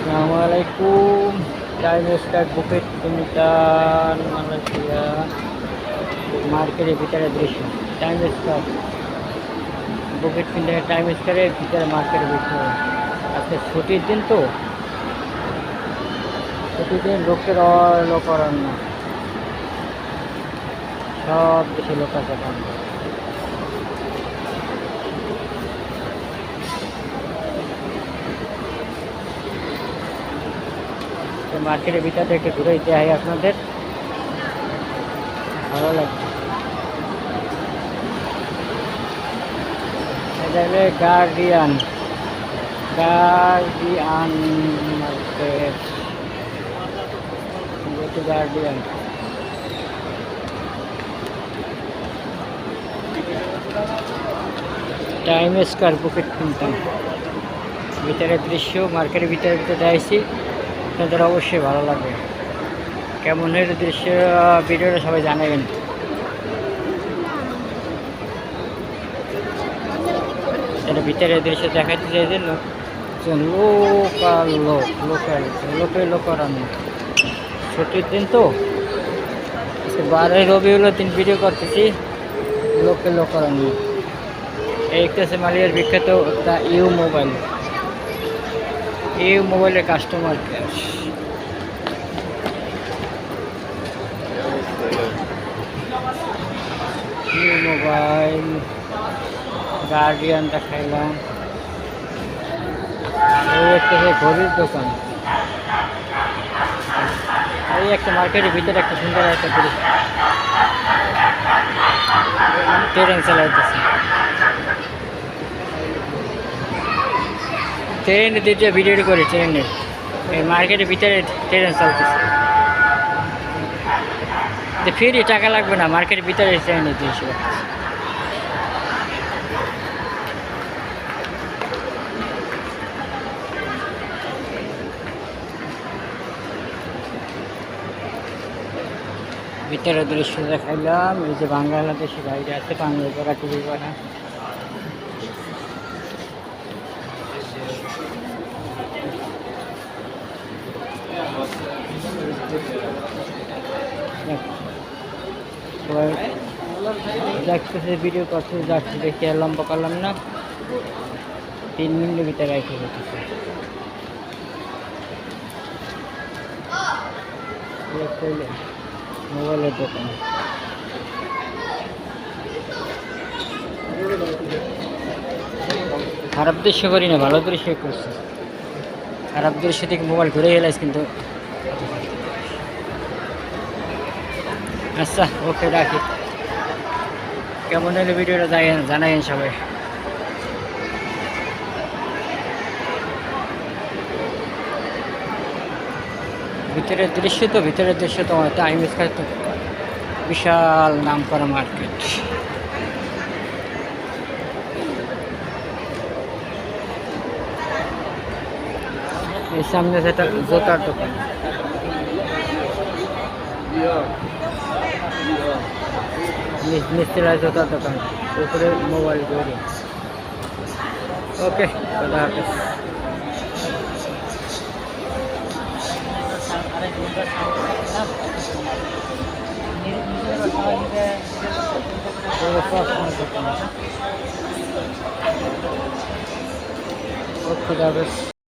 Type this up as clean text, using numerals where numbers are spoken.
Assalamualaikum. Time start Bukit Pintar, Malaysia. মার্কেটের ভিতরে দৃশ্য time square bouquet Pindar time স্কোয়ারের ভিতরে মার্কেটের ভিতরে আজকে ছুটির দিন তো ছুটির দিন লোকের লোক করার না সব বেশি লোক আছে মার্কেটের ভিতরে একটু ঘুরে দিতে হয় আপনাদের ভালো লাগছে এটা হলো guardian market guardian time square bouquet কিনতাম ভিতরের দৃশ্য মার্কেটের ভিতরে যাইছি আপনাদের অবশ্যই ভালো লাগবে কেমন হয়ে দৃশ্য ভিডিওটা সবাই জানাবেন এটা ভিতরের দৃশ্য দেখাতে চাইছেন লোক করানো ছুটির দিন তো 12 রবিউলের দিন ভিডিও করতেছি লোক করানো এই একটা মালিয়ার বিখ্যাত ইউ মোবাইলের কাস্টমার কেয়ার মোবাইল গার্ডিয়ান দেখাইলাম এই একটা ঘড়ির দোকান এই একটা মার্কেটের ভিতরে একটা সুন্দর একটা ট্রেন চালাইতেছে ট্রেনের দিকে ভিডিও করে ট্রেনের এই মার্কেটের ভিতরে ট্রেন চলতেছে ফ্রি টাকা লাগবে না মার্কেটের ভিতরে ট্রেনের দৃশ্য ভিতরে দৃশ্য দেখাইলাম এই যে বাংলাদেশি বাইরে আছে বাংলা করা টিভি করা দেখতেছে ভিডিও করতে যাচ্ছি দেখি লম্বা করলাম না 3 মিনিটের ভিতরে রেখে দিতেছে মোবাইলের দোকান খারাপ দৃশ্য করি না ভালো দৃশ্য করছি খারাপ দৃশ্য থেকে মোবাইল ঘুরে গেলাস কিন্তু আচ্ছা ওকে রাখি কেমন হলে ভিডিওটা জানাইন সবাই ভিতরের দৃশ্য তো টাইম স্কয়ার তো বিশাল নাম করা মার্কেট এর সামনে সেটা জুতার দোকান মিস্ত্রিরা জুতার দোকান উপরে মোবাইল তৈরি ওকে খোদা হাফেজ খুদা হাফেজ